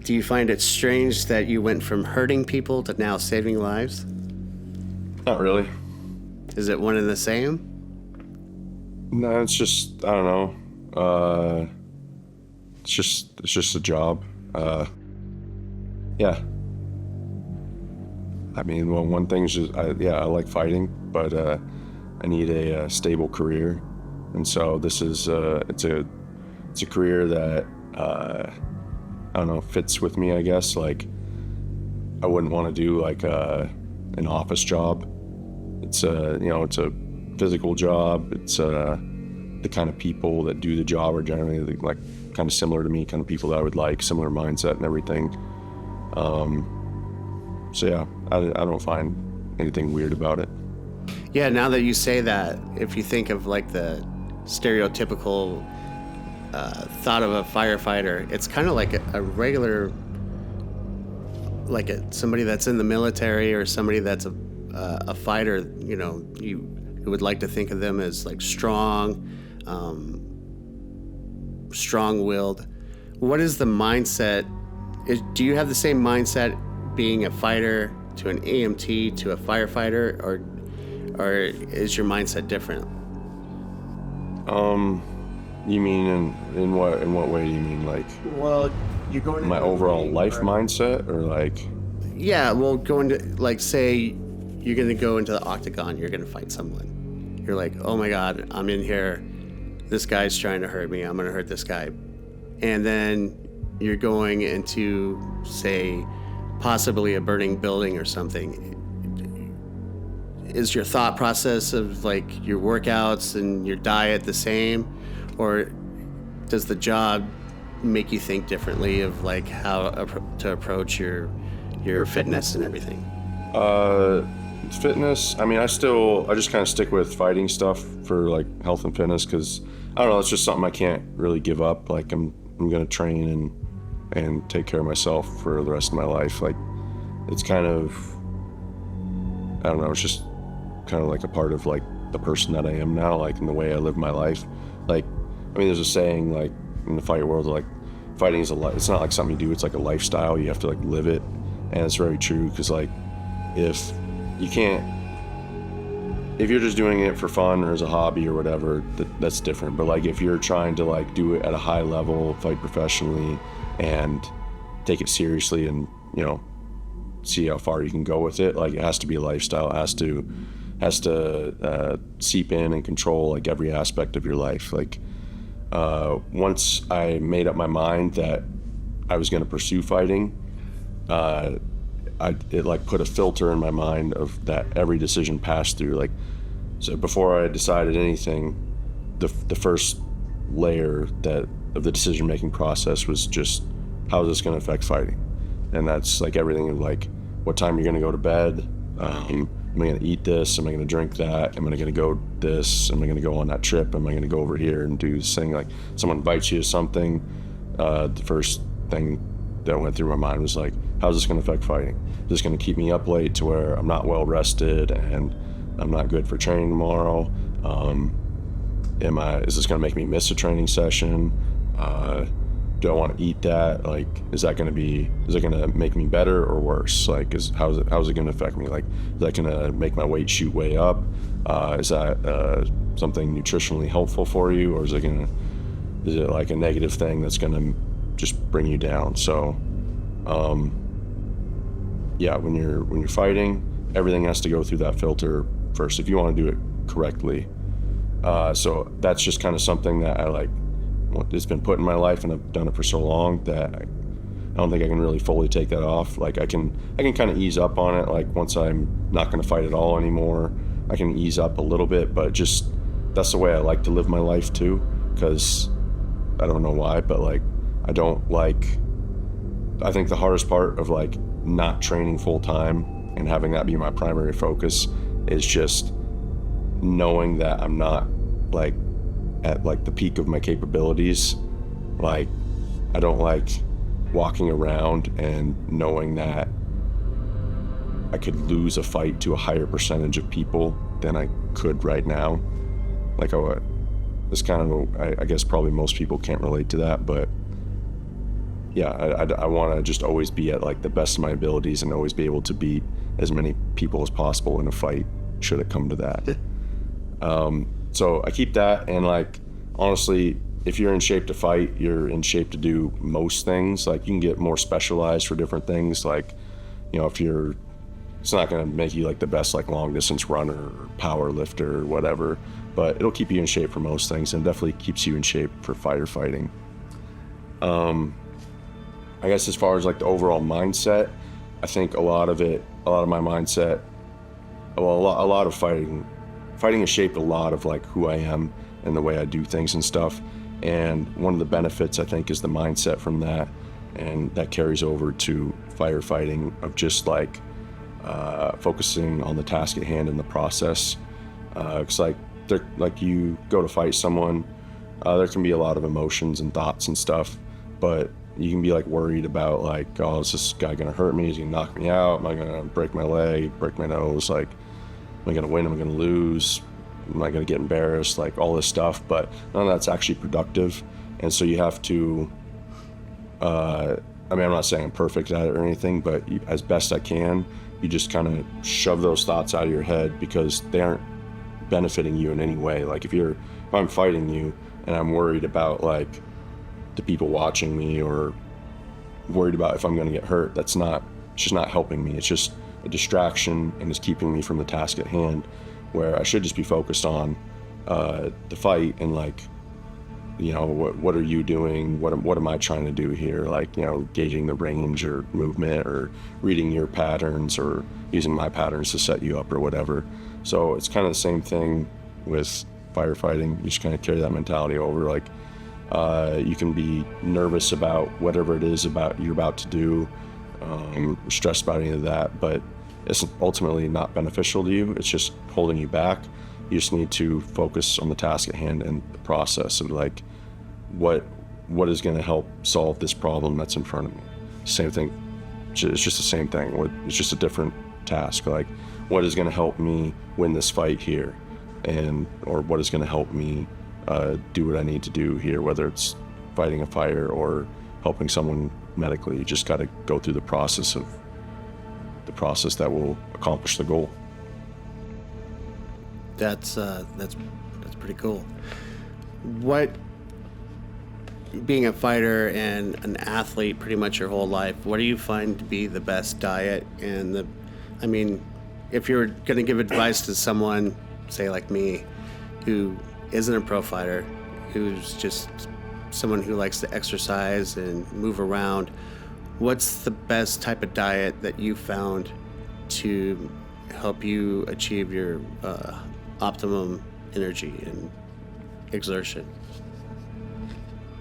Do you find it strange that you went from hurting people to now saving lives? Not really. Is it one and the same? No, it's just, I don't know. It's just a job. Yeah. I mean, well, one thing's just, I like fighting, but I need a stable career, and so this is it's a career that I don't know, fits with me, I guess. Like, I wouldn't want to do like an office job. It's it's a physical job. It's the kind of people that do the job are generally like kind of similar to me, kind of people that I would like, similar mindset and everything. So yeah, I don't find anything weird about it. Yeah, now that you say that, if you think of like the stereotypical thought of a firefighter, it's kind of like a regular, like somebody that's in the military or somebody that's a fighter. You know, you would like to think of them as like strong, strong-willed. What is the mindset? Do you have the same mindset being a fighter to an EMT to a firefighter, or is your mindset different? You mean in what way do you mean? Like, Well, you're going to my overall life mindset, or like? Yeah, well, going to, like, say you're going to go into the octagon, you're going to fight someone. You're like, oh my God, I'm in here. This guy's trying to hurt me. I'm going to hurt this guy. And then you're going into, say, possibly a burning building or something. Is your thought process of like your workouts and your diet the same? Or does the job make you think differently of like how to approach your fitness and everything? Fitness, I mean, I just kind of stick with fighting stuff for like health and fitness, because I don't know, it's just something I can't really give up. Like, I'm gonna train and take care of myself for the rest of my life. Like, it's kind of, I don't know, it's just kind of like a part of like the person that I am now, like in the way I live my life. Like, I mean, there's a saying like in the fight world, like fighting is it's not like something you do, it's like a lifestyle. You have to like live it. And it's very true, because like if you're just doing it for fun or as a hobby or whatever, that's different. But like if you're trying to like do it at a high level, fight professionally and take it seriously and, you know, see how far you can go with it, like it has to be a lifestyle. It has to seep in and control like every aspect of your life. Like once I made up my mind that I was going to pursue fighting, it like put a filter in my mind of that every decision passed through. Like, so before I decided anything, the first layer of the decision making process was just, how is this going to affect fighting? And that's like everything of like, what time you're going to go to bed? Am I going to eat this? Am I going to drink that? Am I going to go this? Am I going to go on that trip? Am I going to go over here and do this thing? Like, someone invites you to something, the first thing that went through my mind was like, how's this going to affect fighting? Is this going to keep me up late to where I'm not well rested and I'm not good for training tomorrow? Is this going to make me miss a training session? Do I want to eat that? Like, is it going to make me better or worse? Like, how's it going to affect me? Like, is that going to make my weight shoot way up? Is that something nutritionally helpful for you, or is it like a negative thing that's going to just bring you down? So, yeah, when you're fighting, everything has to go through that filter first if you want to do it correctly. So that's just kind of something that I like. It's been put in my life, and I've done it for so long that I don't think I can really fully take that off. Like, I can kind of ease up on it. Like, once I'm not going to fight at all anymore, I can ease up a little bit. But just, that's the way I like to live my life too, because I don't know why, but like, I think the hardest part of like not training full time and having that be my primary focus is just knowing that I'm not like at like the peak of my capabilities. Like, I don't like walking around and knowing that I could lose a fight to a higher percentage of people than I could right now. Like, it's kind of I guess probably most people can't relate to that, but yeah, I want to just always be at like the best of my abilities and always be able to beat as many people as possible in a fight, should it come to that. So I keep that, and like, honestly, if you're in shape to fight, you're in shape to do most things. Like, you can get more specialized for different things. Like, you know, it's not going to make you like the best like long distance runner or power lifter or whatever, but it'll keep you in shape for most things, and definitely keeps you in shape for firefighting. I guess as far as like the overall mindset, I think a lot of my mindset, well, a lot of fighting has shaped a lot of like who I am and the way I do things and stuff. And one of the benefits, I think, is the mindset from that, and that carries over to firefighting, of just like focusing on the task at hand and the process. It's like you go to fight someone, there can be a lot of emotions and thoughts and stuff, but you can be like worried about like, oh, is this guy gonna hurt me? Is he gonna knock me out? Am I gonna break my leg, break my nose? Like, am I gonna win? Am I gonna lose? Am I gonna get embarrassed? Like, all this stuff, but none of that's actually productive. And so you have to, I mean, I'm not saying I'm perfect at it or anything, but as best I can, you just kind of shove those thoughts out of your head, because they aren't benefiting you in any way. Like, if I'm fighting you and I'm worried about like the people watching me, or worried about if I'm going to get hurt, it's just not helping me. It's just a distraction, and it's keeping me from the task at hand, where I should just be focused on the fight, and like, you know, what are you doing? What am I trying to do here? Like, you know, gauging the range or movement, or reading your patterns, or using my patterns to set you up, or whatever. So it's kind of the same thing with firefighting. You just kind of carry that mentality over. Like, you can be nervous about whatever it is you're about to do, stressed about any of that, but it's ultimately not beneficial to you. It's just holding you back. You just need to focus on the task at hand and the process of like, what is going to help solve this problem that's in front of me. Same thing. It's just the same thing. It's just a different task. Like, what is going to help me win this fight here, or what is going to help me do what I need to do here, whether it's fighting a fire or helping someone medically. You just got to go through the process that will accomplish the goal. That's pretty cool. What, being a fighter and an athlete pretty much your whole life, what do you find to be the best diet? And I mean, if you're going to give advice to someone, say like me, who isn't a pro fighter, who's just someone who likes to exercise and move around, what's the best type of diet that you found to help you achieve your optimum energy and exertion?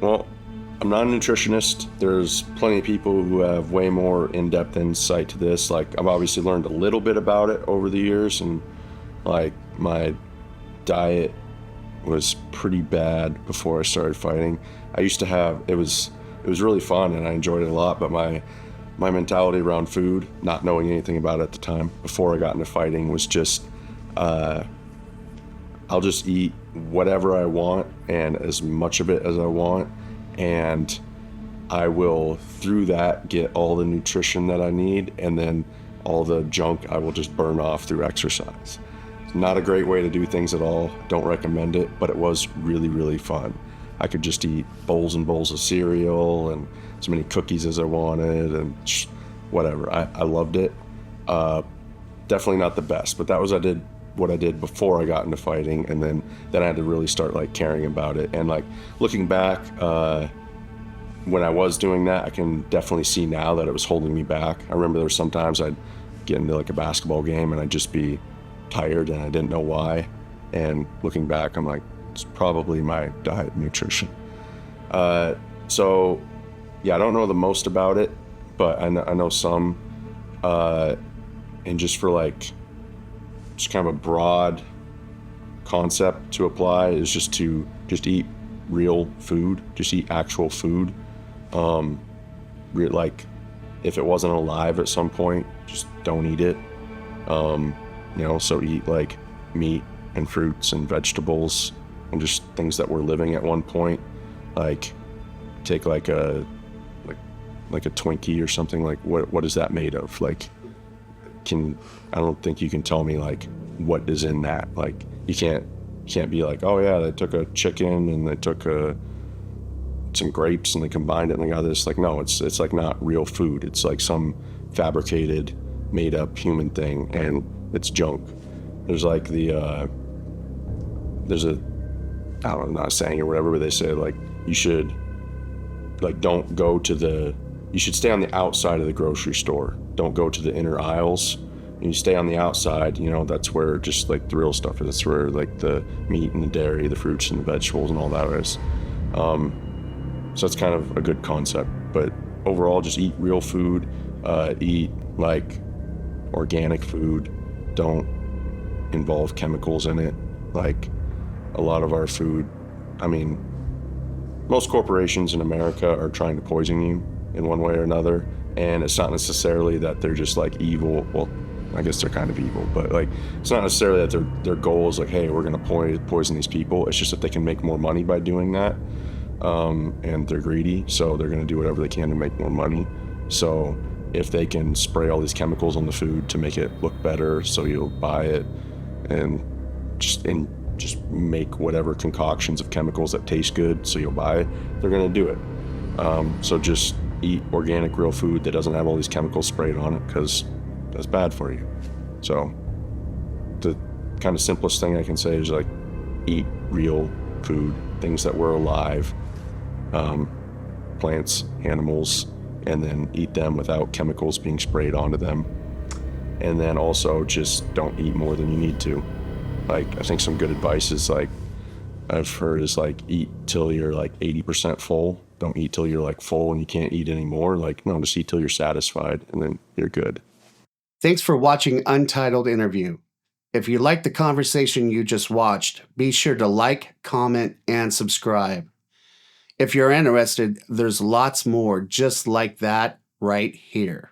Well, I'm not a nutritionist. There's plenty of people who have way more in-depth insight to this. Like, I've obviously learned a little bit about it over the years, and like, my diet was pretty bad before I started fighting. I used to have, it was really fun and I enjoyed it a lot, but my mentality around food, not knowing anything about it at the time before I got into fighting, was just, I'll just eat whatever I want and as much of it as I want, and I will, through that, get all the nutrition that I need, and then all the junk I will just burn off through exercise. It's not a great way to do things at all. Don't recommend it, but it was really, really fun. I could just eat bowls and bowls of cereal and as many cookies as I wanted, and whatever. I loved it. Definitely not the best, but that was what I did before I got into fighting, and then I had to really start like caring about it. And like, looking back, when I was doing that, I can definitely see now that it was holding me back. I remember there were sometimes I'd get into like a basketball game and I'd just be tired and I didn't know why. And looking back, I'm like, it's probably my diet and nutrition. So yeah, I don't know the most about it, but I know some. And just for like, just kind of a broad concept to apply is just to eat real food, just eat actual food. Like, if it wasn't alive at some point, just don't eat it. So eat like meat and fruits and vegetables and just things that were living at one point. Like, take like like a Twinkie or something, like what is that made of? Like, I don't think you can tell me like what is in that. Like, you can't be like, oh yeah, they took a chicken and they took some grapes and they combined it and they got this. Like, no, it's like not real food. It's like some fabricated, made up human thing, and it's junk. There's like there's a, I don't know, not saying or whatever, but they say like you should like you should stay on the outside of the grocery store. Don't go to the inner aisles. And you stay on the outside, you know, that's where just like the real stuff is. That's where like the meat and the dairy, the fruits and the vegetables and all that is. So it's kind of a good concept, but overall just eat real food, eat like organic food, don't involve chemicals in it. Like a lot of our food, I mean, most corporations in America are trying to poison you in one way or another, and it's not necessarily that they're just like evil. Well, I guess they're kind of evil, but like it's not necessarily that their goal is like, hey, we're gonna poison these people. It's just that they can make more money by doing that, and they're greedy, so they're gonna do whatever they can to make more money. So if they can spray all these chemicals on the food to make it look better, so you'll buy it, and just make whatever concoctions of chemicals that taste good, so you'll buy it, they're gonna do it. So just eat organic, real food that doesn't have all these chemicals sprayed on it, because that's bad for you. So the kind of simplest thing I can say is like eat real food, things that were alive, plants, animals, and then eat them without chemicals being sprayed onto them. And then also just don't eat more than you need to. Like, I think some good advice is like, I've heard is like, eat till you're like 80% full. Don't eat till you're like full and you can't eat anymore. Like, no, just eat till you're satisfied and then you're good. Thanks for watching Untitled Interview. If you liked the conversation you just watched, be sure to like, comment, and subscribe. If you're interested, there's lots more just like that right here.